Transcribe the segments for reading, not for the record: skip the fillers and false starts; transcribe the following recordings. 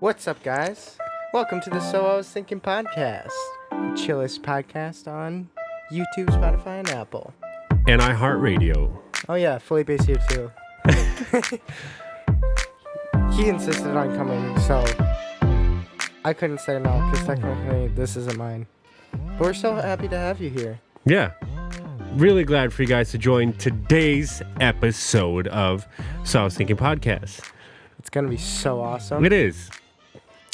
What's up, guys? Welcome to the So I Was Thinking podcast, the chillest podcast on YouTube, Spotify, and Apple. And iHeartRadio. Oh yeah, Felipe's here too. He insisted on coming, so I couldn't say no, because technically this isn't mine. But we're so happy to have you here. Yeah. Really glad for you guys to join today's episode of So I Was Thinking podcast. It's going to be so awesome. It is.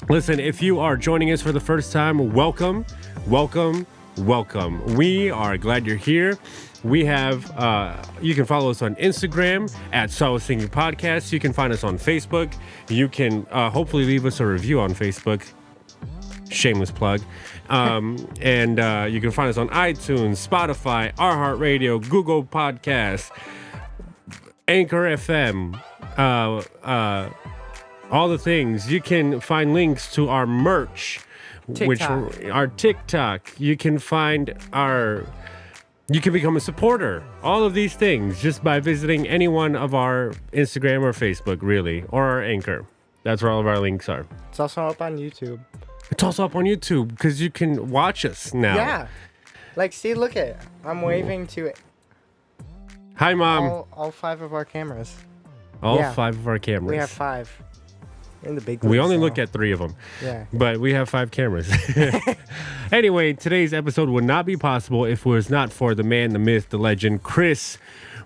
Listen, if you are joining us for the first time, welcome. We are glad you're here. We have, you can follow us on Instagram at So I Was Thinking Podcast. You can find us on Facebook. You can hopefully leave us a review on Facebook. Shameless plug. And you can find us on iTunes, Spotify, iHeartRadio, Google Podcasts, Anchor FM, all the things. You can find links to our merch, our TikTok. You can find you can become a supporter. All of these things just by visiting any one of our Instagram or Facebook, really, or our Anchor. That's where all of our links are. It's also up on YouTube. It's also up on YouTube because you can watch us now. Yeah. Like, see, look at it. I'm waving to it. Hi, Mom. All five of our cameras. Five of our cameras. We have five. We're in the big We only now. look at 3 of them. Yeah. But we have 5 cameras. Anyway, today's episode would not be possible if it was not for the man, the myth, the legend, Chris,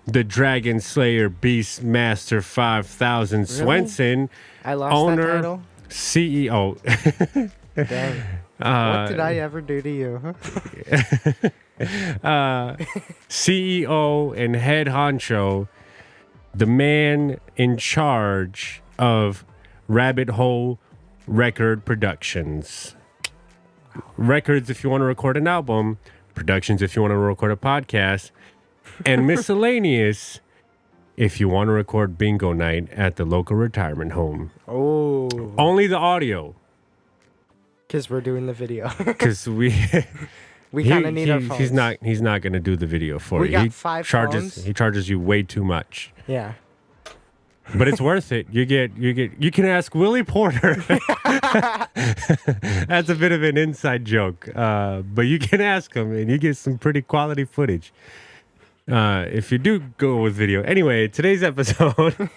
the Dragon Slayer, Beast Master 5000 Swenson. I lost owner, that title? CEO. Dang. What did I ever do to you? CEO and head honcho, the man in charge of Rabbit Hole Record Productions. Records if you want to record an album, productions if you want to record a podcast, and miscellaneous if you want to record bingo night at the local retirement home. Oh. Only the audio. Because we're doing the video. Because we kind of need our phones. He's not going to do the video for you. We got 5 phones. He charges you way too much. Yeah. But it's worth it. You can ask Willie Porter. That's a bit of an inside joke. But you can ask him and you get some pretty quality footage. If you do go with video. Anyway, today's episode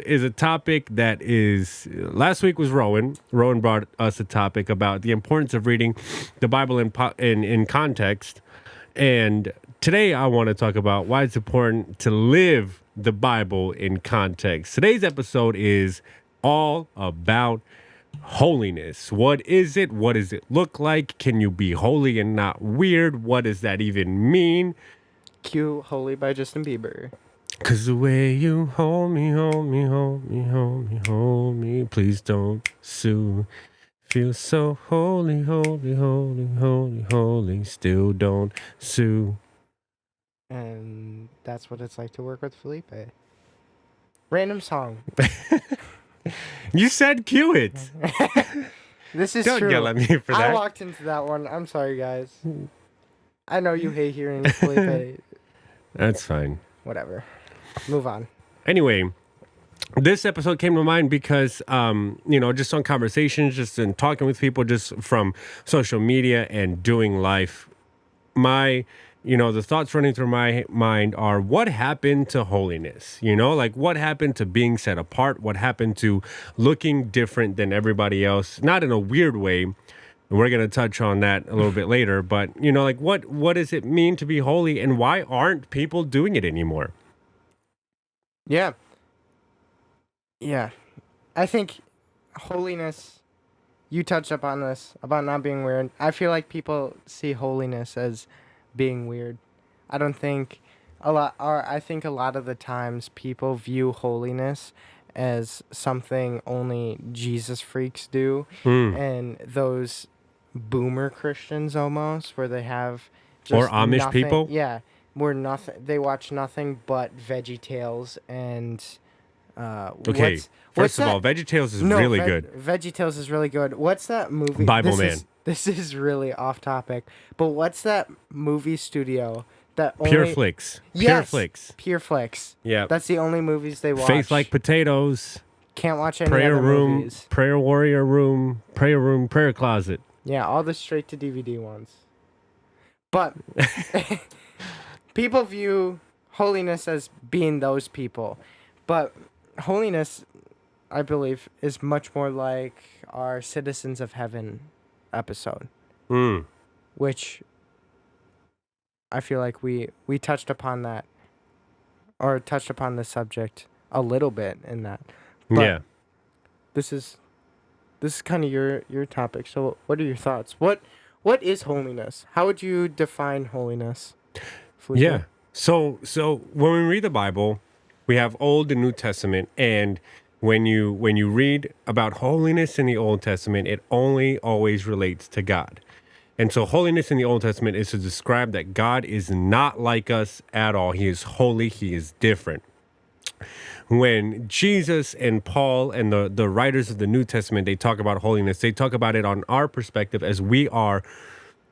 is a topic that is, last week was Rowan. Rowan brought us a topic about the importance of reading the Bible in context. And today I want to talk about why it's important to live the Bible in context. Today's episode is all about holiness. What is it? What does it look like? Can you be holy and not weird? What does that even mean? Cue Holy by Justin Bieber. 'Cause the way you hold me, please don't sue. Feel so holy, still don't sue. And that's what it's like to work with Felipe. Random song. You said cue it. This is Don't true. yell at me for that. I walked into that one. I'm sorry, guys. I know you hate hearing Felipe. That's fine. Whatever. Move on. Anyway, this episode came to mind because, just on conversations, just in talking with people, just from social media and doing life, the thoughts running through my mind are, what happened to holiness? What happened to being set apart? What happened to looking different than everybody else? Not in a weird way. We're going to touch on that a little bit later. But, what does it mean to be holy, and why aren't people doing it anymore? Yeah. Yeah. I think holiness, you touched upon this, about not being weird. I feel like people see holiness as being weird. I think a lot of the times people view holiness as something only Jesus freaks do. And those boomer Christians almost, where they have just or Amish nothing, people. Yeah. They watch nothing but VeggieTales and okay. First of all, VeggieTales is really good. VeggieTales is really good. What's that movie? Bible Man. This is really off topic, but what's that movie studio that only... Pure Flix. Yes, Pure Flix. Pure Flix. Yeah. That's the only movies they watch. Faith Like Potatoes. Can't watch any other movies. prayer warrior room, prayer closet. Yeah, all the straight to DVD ones. But people view holiness as being those people. But holiness, I believe, is much more like our Citizens of Heaven episode, Mm. which I feel like we touched upon that, or touched upon the subject a little bit in that. But Yeah. this is kind of your topic. So what are your thoughts? What is holiness? How would you define holiness? Felipe? Yeah. So when we read the Bible, we have Old and New Testament, and when you read about holiness in the Old Testament, it only always relates to God. And so holiness in the Old Testament is to describe that God is not like us at all. He is holy, he is different. When Jesus and Paul and the writers of the New Testament, they talk about holiness, they talk about it on our perspective as we are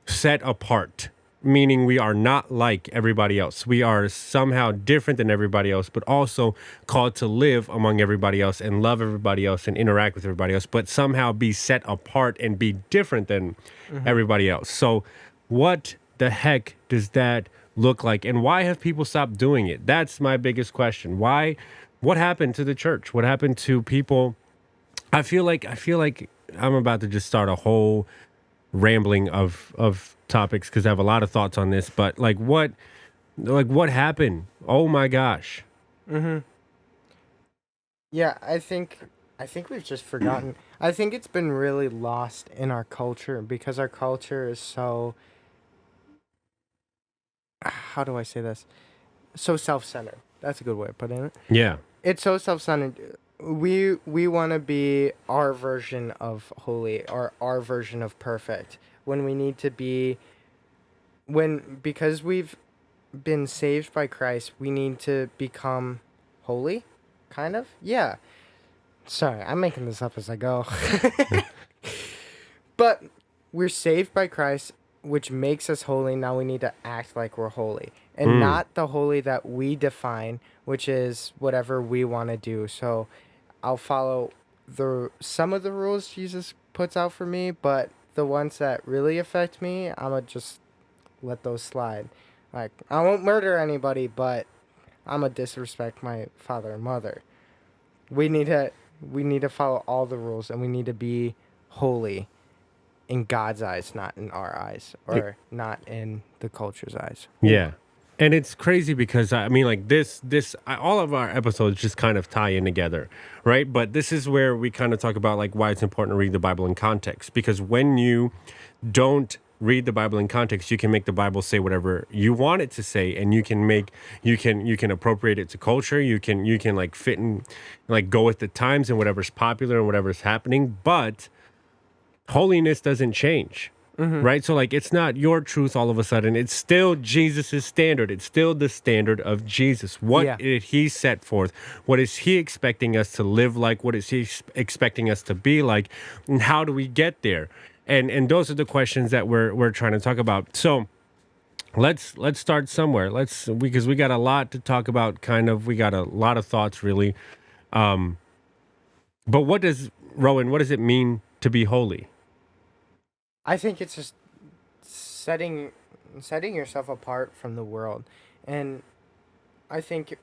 set apart, meaning we are not like everybody else. We are somehow different than everybody else, but also called to live among everybody else and love everybody else and interact with everybody else, but somehow be set apart and be different than everybody else. So what the heck does that look like? And why have people stopped doing it? That's my biggest question. What happened to the church? What happened to people? I feel like I'm about to just start a whole rambling of topics because I have a lot of thoughts on this, but what happened? Oh my gosh. Yeah, I think we've just forgotten. I think it's been really lost in our culture because our culture is so, how do I say this? So self-centered. That's a good way of putting it. Yeah. It's so self-centered. We want to be our version of holy or our version of perfect when we need to be, because we've been saved by Christ, we need to become holy, kind of. Yeah. Sorry, I'm making this up as I go. But we're saved by Christ, which makes us holy. Now we need to act like we're holy, and not the holy that we define, which is whatever we want to do. So I'll follow some of the rules Jesus puts out for me, but the ones that really affect me, I'm gonna just let those slide. Like, I won't murder anybody, but I'm gonna disrespect my father and mother. We need to follow all the rules, and we need to be holy in God's eyes, not in our eyes, or not in the culture's eyes. Yeah. And it's crazy because I mean, like all of our episodes just kind of tie in together, right? But this is where we kind of talk about like why it's important to read the Bible in context, because when you don't read the Bible in context, you can make the Bible say whatever you want it to say, and you can appropriate it to culture. You can like fit and like go with the times and whatever's popular and whatever's happening, but holiness doesn't change. Right? So like it's not your truth all of a sudden. It's still Jesus's standard. It's still the standard of Jesus. What did he set forth? What is he expecting us to live like? What is he expecting us to be like? And how do we get there? And those are the questions that we're trying to talk about. So let's start somewhere. Because we got a lot to talk about, we got a lot of thoughts really. But what does it mean to be holy? I think it's just setting yourself apart from the world. And I think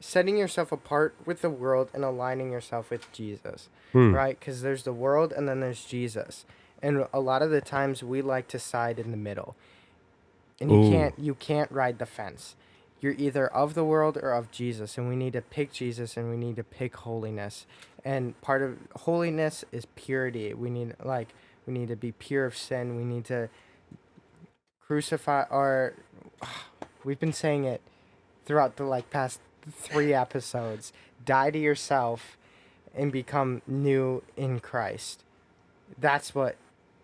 setting yourself apart with the world and aligning yourself with Jesus, right? Because there's the world and then there's Jesus. And a lot of the times we like to side in the middle. And you can't ride the fence. You're either of the world or of Jesus, and we need to pick Jesus and we need to pick holiness. And part of holiness is purity. We need to be pure of sin. We need to crucify we've been saying it throughout the past 3 episodes. Die to yourself and become new in Christ. That's what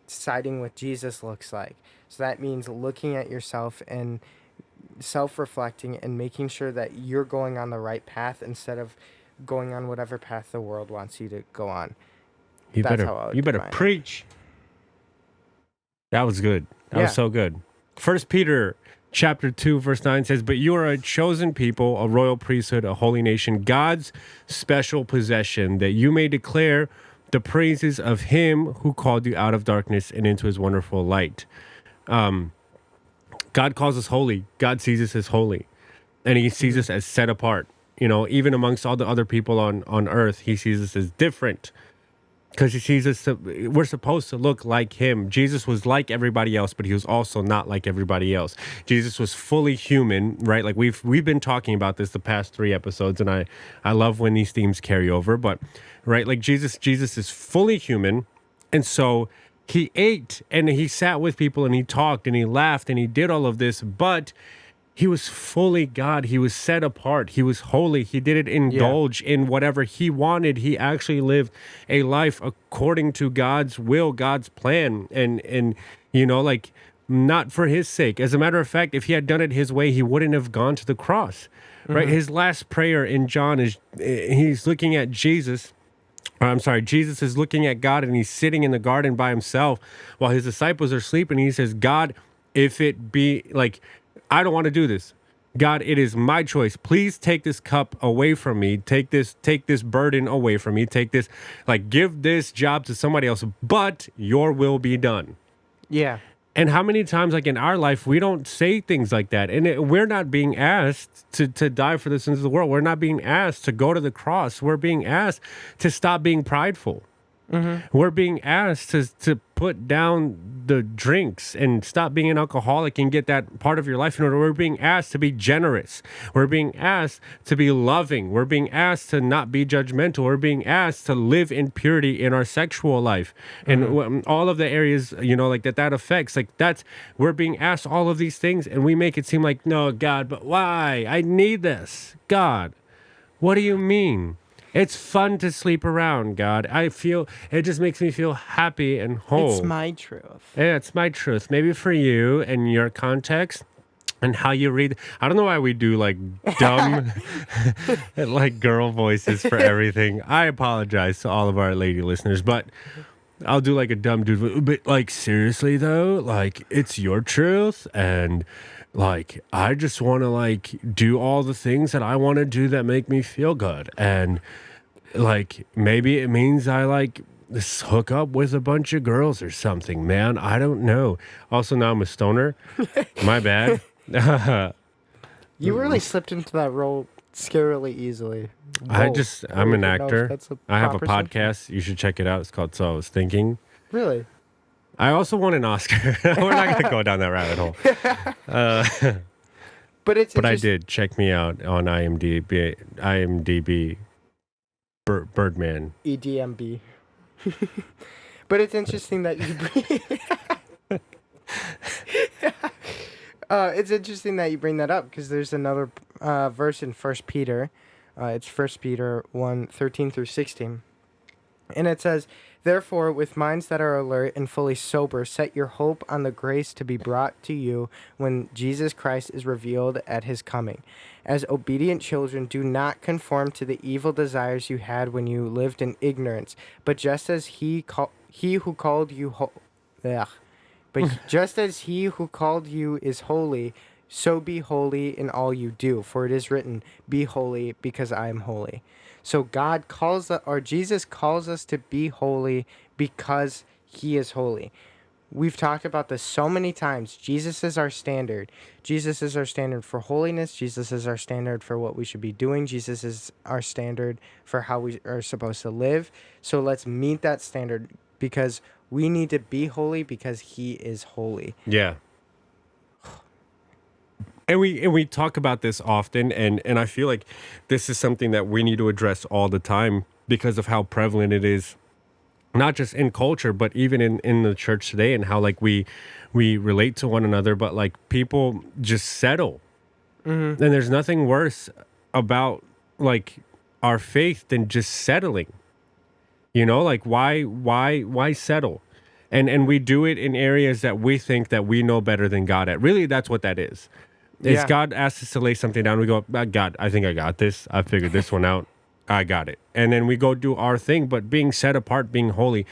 siding with Jesus looks like. So that means looking at yourself and self-reflecting and making sure that you're going on the right path instead of going on whatever path the world wants you to go on. You better preach. That was good. That was so good. 1 Peter chapter 2, verse 9 says, "But you are a chosen people, a royal priesthood, a holy nation, God's special possession, that you may declare the praises of him who called you out of darkness and into his wonderful light." God calls us holy. God sees us as holy. And he sees us as set apart. You know, even amongst all the other people on earth, he sees us as different. Because he sees us, we're supposed to look like him. Jesus was like everybody else, but he was also not like everybody else. Jesus was fully human, right? Like we've been talking about this the past 3 episodes, and I love when these themes carry over. But right, like Jesus is fully human, and so he ate and he sat with people and he talked and he laughed and he did all of this, but he was fully God. He was set apart. He was holy. He didn't indulge in whatever he wanted. He actually lived a life according to God's will, God's plan, and you know, like not for his sake. As a matter of fact, if he had done it his way, he wouldn't have gone to the cross. Right? His last prayer in John is he's looking at Jesus. I'm sorry, Jesus is looking at God and he's sitting in the garden by himself while his disciples are sleeping. He says, "God, if it be like, I don't want to do this. God, it is my choice. Please take this cup away from me. Take this burden away from me. Take this, like, give this job to somebody else, but your will be done." Yeah. And how many times, like in our life, we don't say things like that. And we're not being asked to die for the sins of the world. We're not being asked to go to the cross. We're being asked to stop being prideful. We're being asked to put down the drinks and stop being an alcoholic and get that part of your life in order. We're being asked to be generous. We're being asked to be loving. We're being asked to not be judgmental. We're being asked to live in purity in our sexual life. And all of the areas, you know, like that affects, like we're being asked all of these things, and we make it seem like, no, God, but why? I need this. God, what do you mean? It's fun to sleep around, God. I feel it just makes me feel happy and whole. It's my truth. Yeah, it's my truth. Maybe for you and your context and how you read. I don't know why we do like dumb, like girl voices for everything. I apologize to all of our lady listeners, but I'll do like a dumb dude. But like seriously though, like it's your truth, and like I just want to like do all the things that I want to do that make me feel good, and like maybe it means I like hook up with a bunch of girls or something, man. I don't know. Also, now I'm a stoner. My bad. You really slipped into that role scarily easily. I'm an know if actor. that's a I have a proper podcast. You should check it out. It's called So I Was Thinking. Really? I also won an Oscar. We're not going to go down that rabbit hole. But it's But I did. Check me out on IMDb. Birdman. EDMB. But it's interesting that you it's interesting that you bring that up, because there's another verse in 1 Peter. It's 1 Peter 1:13-16. And it says, "Therefore, with minds that are alert and fully sober, set your hope on the grace to be brought to you when Jesus Christ is revealed at his coming. As obedient children, do not conform to the evil desires you had when you lived in ignorance, but just as he who called you just as he who called you is holy, so be holy in all you do. For it is written, 'Be holy, because I am holy.'" So Jesus calls us to be holy because he is holy. We've talked about this so many times. Jesus is our standard. Jesus is our standard for holiness. Jesus is our standard for what we should be doing. Jesus is our standard for how we are supposed to live. So let's meet that standard, because we need to be holy because he is holy. Yeah. And we talk about this often, and I feel like this is something that we need to address all the time because of how prevalent it is, not just in culture, but even in the church today, and how like we relate to one another, but like people just settle. And there's nothing worse about like our faith than just settling. You know, like why settle? And we do it in areas that we think that we know better than God at. Really, that's what that is. Is God asks us to lay something down. We go, God, I think I got this. I figured this one out. I got it. And then we go do our thing. But being set apart, being holy,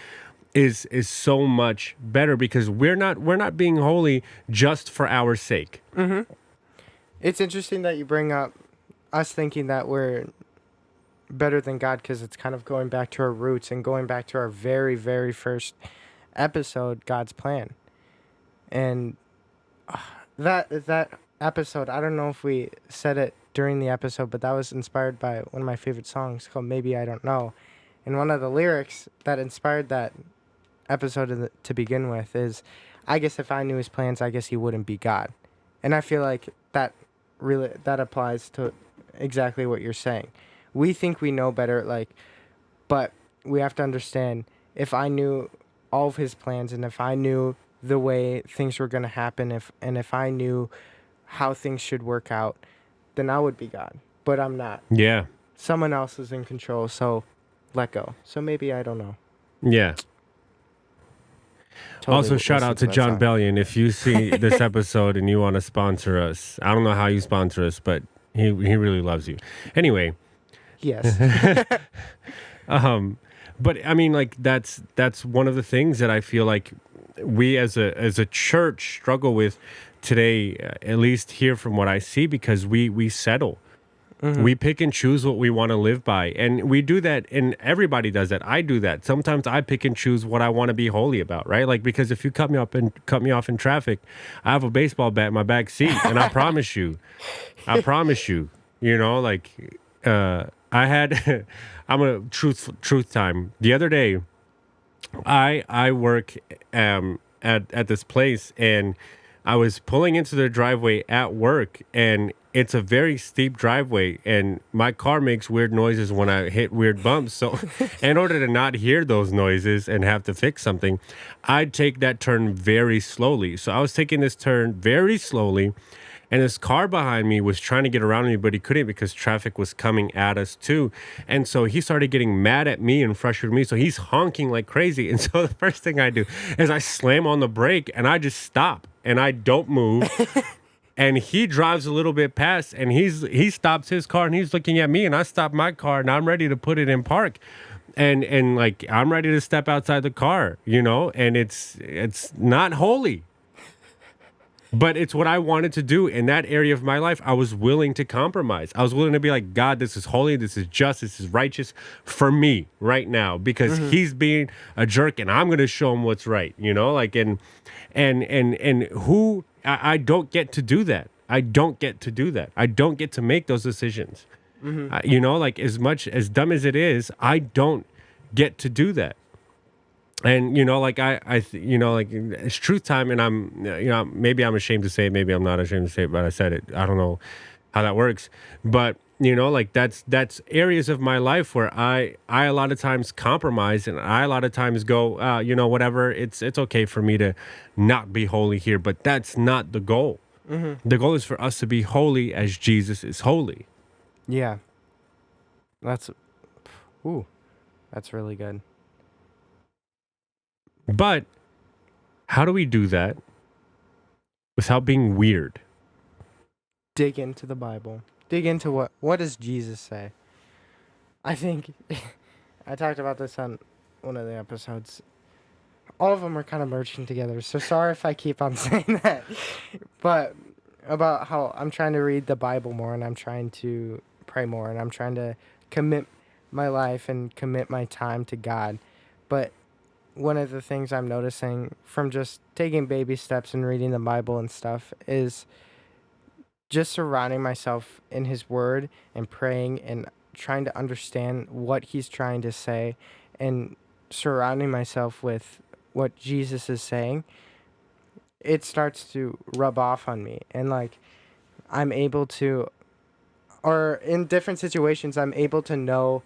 is so much better because we're not being holy just for our sake. It's interesting that you bring up us thinking that we're better than God, because it's kind of going back to our roots and going back to our very, very first episode, God's plan. And that episode, I don't know if we said it during the episode, but that was inspired by one of my favorite songs called Maybe I Don't Know. And one of the lyrics that inspired that episode to begin with is, I guess if I knew his plans, I guess he wouldn't be God. And I feel like that applies to exactly what you're saying. We think we know better, like, but we have to understand, if I knew all of his plans, and if I knew the way things were going to happen, if I knew how things should work out, then I would be God. But I'm not. Yeah. Someone else is in control, so let go. So maybe I don't know. Yeah. Totally Also, shout out to that John song. Bellion. If you see this episode and you want to sponsor us, I don't know how you sponsor us, but he really loves you. Anyway, Yes. but I mean, like that's one of the things that I feel like we as a church struggle with today, at least here from what I see, because we settle. We pick and choose what we want to live by, and we do that, and everybody does that. I do that. Sometimes I pick and choose what I want to be holy about, right? Like, because if you cut me off in traffic, I have a baseball bat in my back seat, and I promise you, you know, like I had I'm a truth time. The other day, I work at this place, and I was pulling into the driveway at work, and it's a very steep driveway, and my car makes weird noises when I hit weird bumps. So in order to not hear those noises and have to fix something, I'd take that turn very slowly. So I was taking this turn very slowly, and this car behind me was trying to get around me, but he couldn't because traffic was coming at us too. And so he started getting mad at me and frustrated me. So he's honking like crazy. And so the first thing I do is I slam on the brake and I just stop and I don't move. And he drives a little bit past, and he stops his car, and he's looking at me, and I stop my car, and I'm ready to put it in park. And like, I'm ready to step outside the car, you know, and it's not holy. But it's what I wanted to do in that area of my life. I was willing to compromise. I was willing to be like, God, this is holy, this is just, this is righteous for me right now, because he's being a jerk, and I'm going to show him what's right, you know, like, and who, I don't get to do that. I don't get to make those decisions. You know, like, as much as dumb as it is, I don't get to do that. And, you know, like, you know, like, it's truth time, and I'm, you know, maybe I'm ashamed to say it, maybe I'm not ashamed to say it, but I said it. I don't know how that works. But, you know, like, that's areas of my life where I a lot of times compromise, and I a lot of times go, you know, whatever, it's okay for me to not be holy here, but that's not the goal. The goal is for us to be holy as Jesus is holy. Yeah. That's really good. But how do we do that without being weird? Dig into the Bible. Dig into what does Jesus say? I think I talked about this on one of the episodes. All of them are kind of merging together, so sorry if I keep on saying that. But about how I'm trying to read the Bible more, and I'm trying to pray more, and I'm trying to commit my life and commit my time to God. But one of the things I'm noticing from just taking baby steps and reading the Bible and stuff is just surrounding myself in his word and praying and trying to understand what he's trying to say, and surrounding myself with what Jesus is saying. It starts to rub off on me, and like, I'm able to, or in different situations, I'm able to know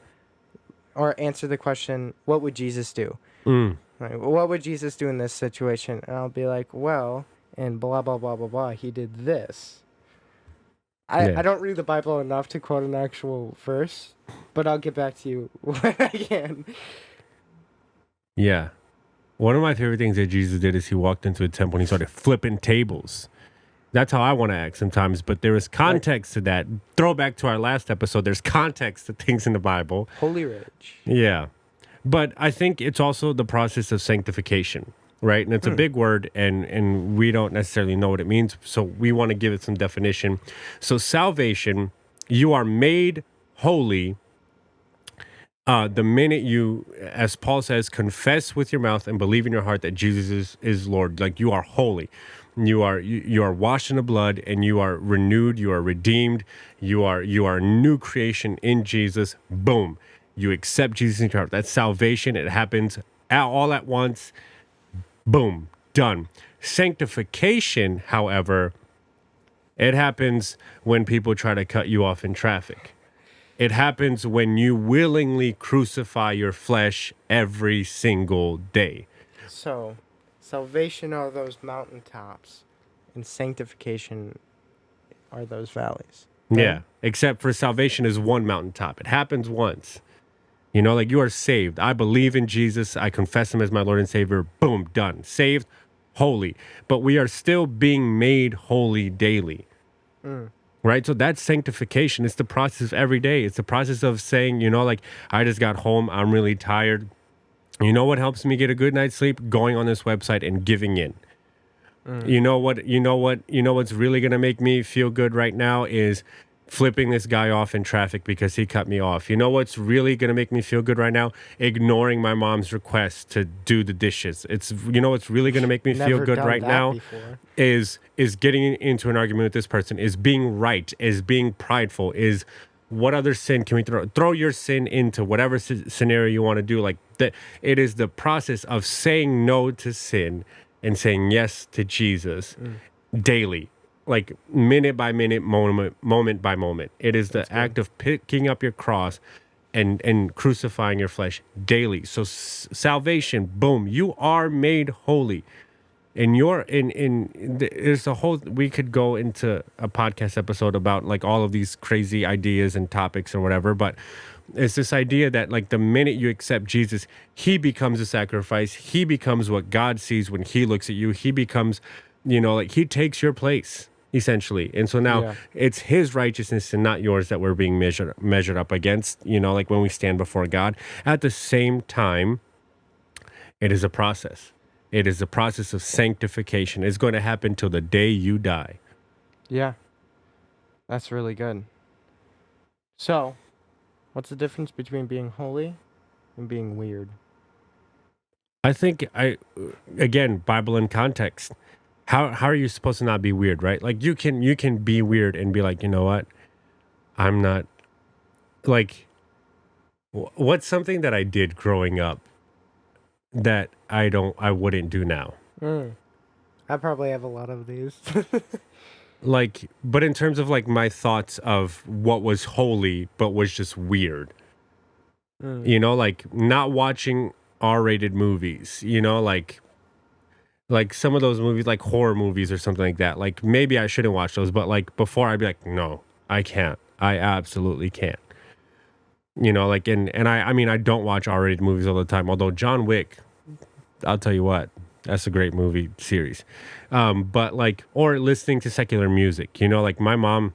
or answer the question, what would Jesus do? Like, what would Jesus do in this situation? And I'll be like, well, and blah, blah, blah, blah, blah, he did this. I don't read the Bible enough to quote an actual verse, but I'll get back to you when I can. Yeah. One of my favorite things that Jesus did is he walked into a temple and he started flipping tables. That's how I want to act sometimes, but there is context to that. Throwback to our last episode, there's context to things in the Bible. Holy Rage. Yeah. But I think it's also the process of sanctification, right? And it's a big word, and we don't necessarily know what it means. So we want to give it some definition. So salvation, you are made holy the minute you, as Paul says, confess with your mouth and believe in your heart that Jesus is Lord. Like, you are holy. You are washed in the blood, and you are renewed, you are redeemed, you are a new creation in Jesus. Boom. You accept Jesus in your heart. That's salvation. It happens all at once. Boom. Done. Sanctification, however, it happens when people try to cut you off in traffic. It happens when you willingly crucify your flesh every single day. So, salvation are those mountaintops, and sanctification are those valleys. Yeah. Except for salvation is one mountaintop. It happens once. You know, like, you are saved. I believe in Jesus. I confess him as my Lord and Savior. Boom, done. Saved, holy. But we are still being made holy daily. Right? So that's sanctification. It's the process of every day. It's the process of saying, you know, like, I just got home. I'm really tired. You know what helps me get a good night's sleep? Going on this website and giving in. You know what's really going to make me feel good right now is flipping this guy off in traffic because he cut me off. You know what's really going to make me feel good right now? Ignoring my mom's request to do the dishes. You know what's really going to make me feel Never good done right that now before. is getting into an argument with this person, is being right, is being prideful, is what other sin can we throw your sin into whatever scenario you want to do. Like that, it is the process of saying no to sin and saying yes to Jesus daily, like minute by minute, moment by moment. It is the act of picking up your cross and crucifying your flesh daily. So salvation, boom, you are made holy. And there's a whole, we could go into a podcast episode about like all of these crazy ideas and topics or whatever, but it's this idea that like the minute you accept Jesus, he becomes a sacrifice. He becomes what God sees when he looks at you. He becomes, you know, like he takes your place essentially. And so now it's his righteousness and not yours that we're being measured up against, you know, like when we stand before God. At the same time, it is a process. It is a process of sanctification. It's going to happen till the day you die. Yeah. That's really good. So, what's the difference between being holy and being weird? I think again, Bible in context. How are you supposed to not be weird, right? Like you can be weird and be like, you know what? I'm not like what's something that I did growing up that I wouldn't do now. I probably have a lot of these. Like, but in terms of like my thoughts of what was holy but was just weird. You know, like not watching R-rated movies, you know, like some of those movies, like horror movies or something like that. Like maybe I shouldn't watch those, but like before I'd be like, no, I can't. I absolutely can't. You know, like, and I mean, I don't watch R-rated movies all the time, although John Wick, I'll tell you what, that's a great movie series. But like, or listening to secular music, you know, like my mom,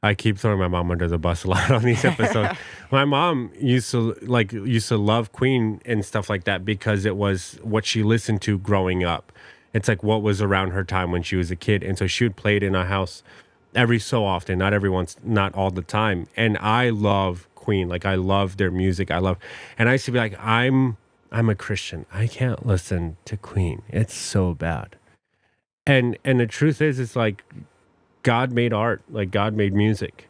I keep throwing my mom under the bus a lot on these episodes. My mom used to love Queen and stuff like that because it was what she listened to growing up. It's like what was around her time when she was a kid. And so she would play it in our house every so often, not all the time. And I love Queen. Like I love their music. And I used to be like, I'm a Christian. I can't listen to Queen. It's so bad. And the truth is, it's like God made art, like God made music.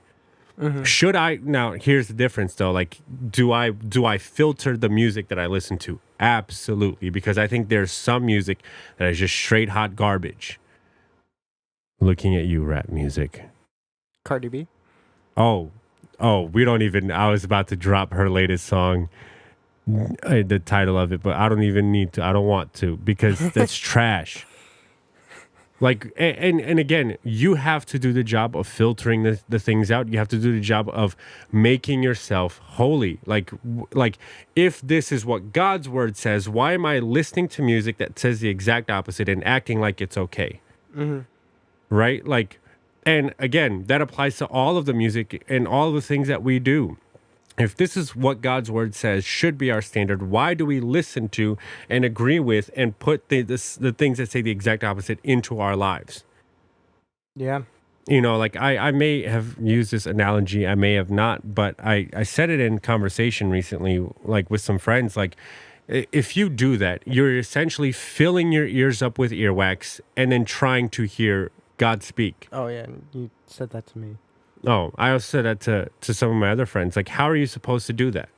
Should I now? Here's the difference, though. Like, do I filter the music that I listen to? Absolutely, because I think there's some music that is just straight hot garbage. Looking at you, rap music. Cardi B. Oh, we don't even. I was about to drop her latest song, the title of it, but I don't even need to. I don't want to because that's trash. Like, and again, you have to do the job of filtering the things out. You have to do the job of making yourself holy. Like if this is what God's word says, why am I listening to music that says the exact opposite and acting like it's okay? Right? Like, and again, that applies to all of the music and all of the things that we do. If this is what God's word says should be our standard, why do we listen to and agree with and put the things that say the exact opposite into our lives? Yeah. You know, like I may have used this analogy, I may have not, but I said it in conversation recently, like with some friends, like if you do that, you're essentially filling your ears up with earwax and then trying to hear God speak. Oh yeah, and you said that to me. Oh, I also said that to some of my other friends. Like, how are you supposed to do that?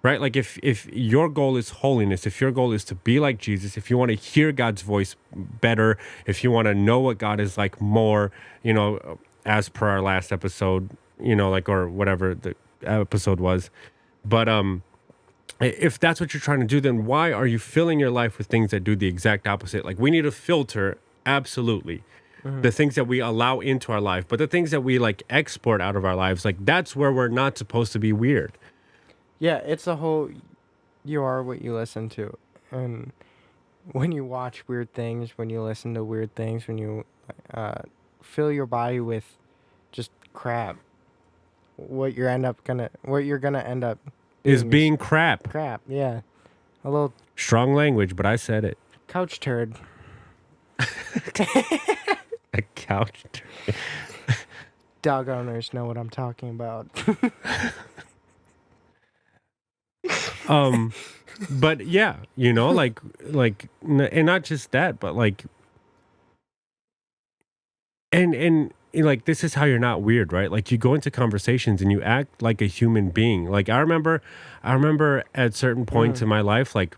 Right? Like if your goal is holiness, if your goal is to be like Jesus, if you want to hear God's voice better, if you want to know what God is like more, you know, as per our last episode, you know, like, or whatever the episode was. But if that's what you're trying to do, then why are you filling your life with things that do the exact opposite? Like, we need to filter, absolutely, the things that we allow into our life, but the things that we like export out of our lives, like that's where we're not supposed to be weird. Yeah, it's a whole. You are what you listen to, and when you watch weird things, when you listen to weird things, when you fill your body with just crap, what you're gonna end up Is doing being crap. crap. Yeah, a little Strong language, but I said it. couch turd. A couch. Dog owners know what I'm talking about. But yeah, you know, and not just that, but like, and like, this is how you're not weird, right? Like, you go into conversations and you act like a human being. Like, I remember at certain points in my life, like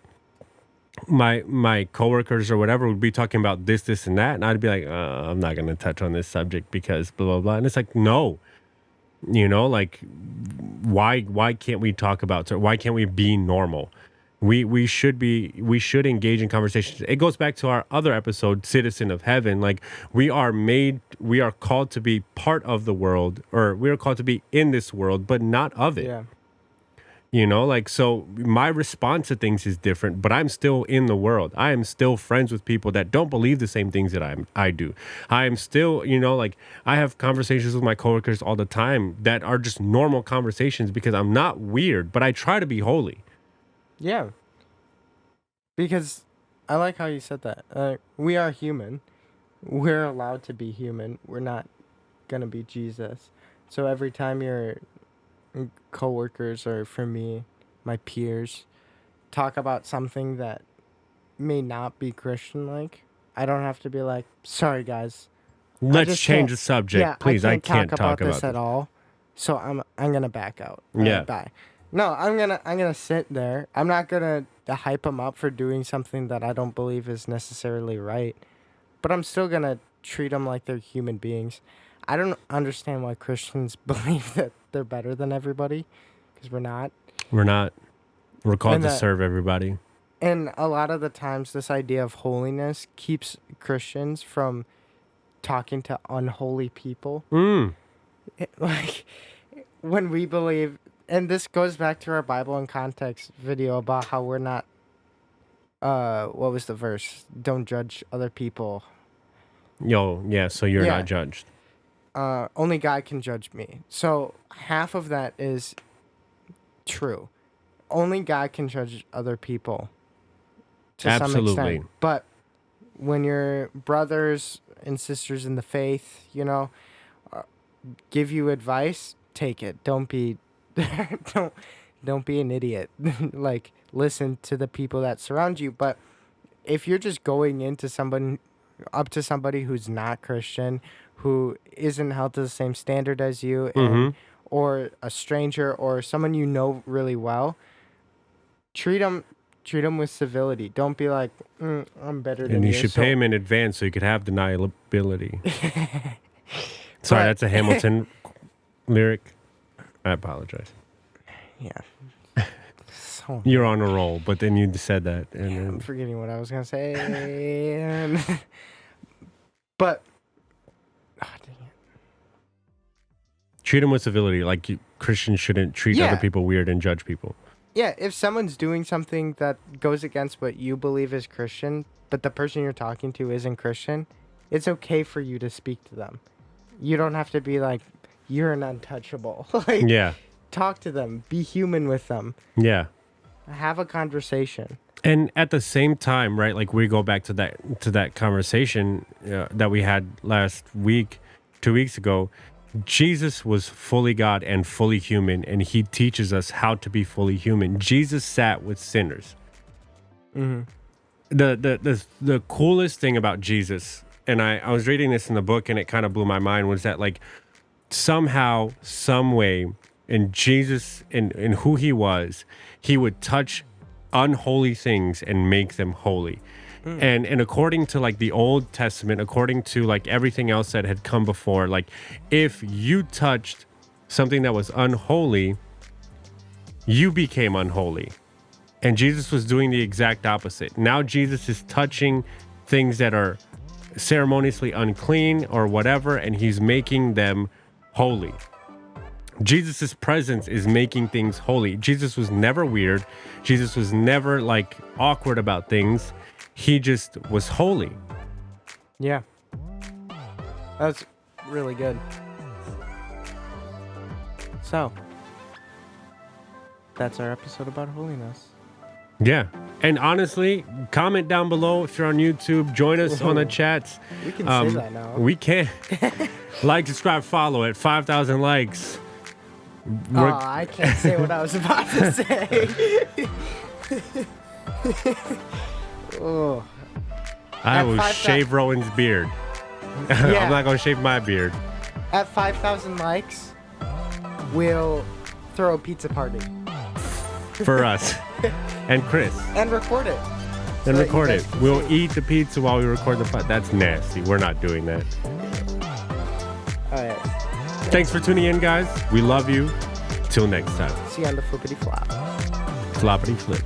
my coworkers or whatever would be talking about this and that, and I'd be like, I'm not going to touch on this subject because blah blah blah. And it's like, no, you know, like, why can't we talk about, so why can't we be normal? We should engage in conversations. It goes back to our other episode, Citizen of Heaven. Like, we are called to be part of the world, or we are called to be in this world, but not of it. Yeah. You know, like, so my response to things is different, but I'm still in the world. I am still friends with people that don't believe the same things that I do. I am still, you know, like, I have conversations with my coworkers all the time that are just normal conversations because I'm not weird, but I try to be holy. Yeah. Because I like how you said that. We are human. We're allowed to be human. We're not gonna be Jesus. So every time your coworkers, or for me, my peers, talk about something that may not be Christian like, I don't have to be like, sorry guys. Let's just change can't- the subject, Yeah, please. I can't talk about this at all. So I'm gonna back out. Yeah. Bye. No, I'm gonna sit there. I'm not gonna hype them up for doing something that I don't believe is necessarily right, but I'm still gonna treat them like they're human beings. I don't understand why Christians believe that they're better than everybody, because we're not. We're not. We're called And to that- serve everybody. And a lot of the times, this idea of holiness keeps Christians from talking to unholy people. Like, when we believe, and this goes back to our Bible in context video about how we're not, what was the verse? Don't judge other people. Yo, yeah, so you're Yeah. not judged. Only God can judge me. So half of that is true. Only God can judge other people to some Absolutely. extent. But when your brothers and sisters in the faith, you know, give you advice, take it. Don't be don't be an idiot. Like, listen to the people that surround you. But if you're just going into up to somebody who's not Christian, who isn't held to the same standard as you, and or a stranger or someone you know really well, treat them with civility. Don't be like, I'm better than you. And you should so- pay him in advance so you could have deniability. Sorry, But- that's a Hamilton lyric. I apologize. Yeah. So You're on a roll, but then you said that. And I'm then, forgetting what I was gonna say. But dang it. treat him with civility. Like, Christians shouldn't treat Yeah. other people weird and judge people. Yeah, if someone's doing something that goes against what you believe is Christian, but the person you're talking to isn't Christian, it's okay for you to speak to them. You don't have to be like, you're an untouchable. Like, Yeah. talk to them, be human with them, Yeah. have a conversation. And at the same time, right? Like we go back to that conversation that we had last week, 2 weeks ago. Jesus was fully God and fully human, and he teaches us how to be fully human. Jesus sat with sinners. Mm-hmm. The coolest thing about Jesus, and I was reading this in the book, and it kind of blew my mind, was that like somehow, some way, in Jesus, in who he was, he would touch unholy things and make them holy. And according to like the Old Testament, according to like everything else that had come before, like if you touched something that was unholy, you became unholy. And Jesus was doing the exact opposite. Now Jesus is touching things that are ceremoniously unclean or whatever, and he's making them holy. Jesus' presence is making things holy. Jesus was never weird. Jesus was never like awkward about things. He just was holy. Yeah. That's really good. So, that's our episode about holiness. Yeah. And honestly, comment down below if you're on YouTube. Join us on the chats. We can say that now. We can. Like, subscribe, follow at 5,000 likes. Oh, I can't say what I was about to say. Oh. I At will 5,000 shave Rowan's beard. Yeah. I'm not going to shave my beard. At 5,000 likes, we'll throw a pizza party. For us. And Chris. And record it. And so that record you it. guys can We'll see. eat the pizza while we record the pod. That's nasty. We're not doing that. Alright. Thanks for tuning in, guys. We love you. Till next time. See you on the flippity flop. Floppity flip.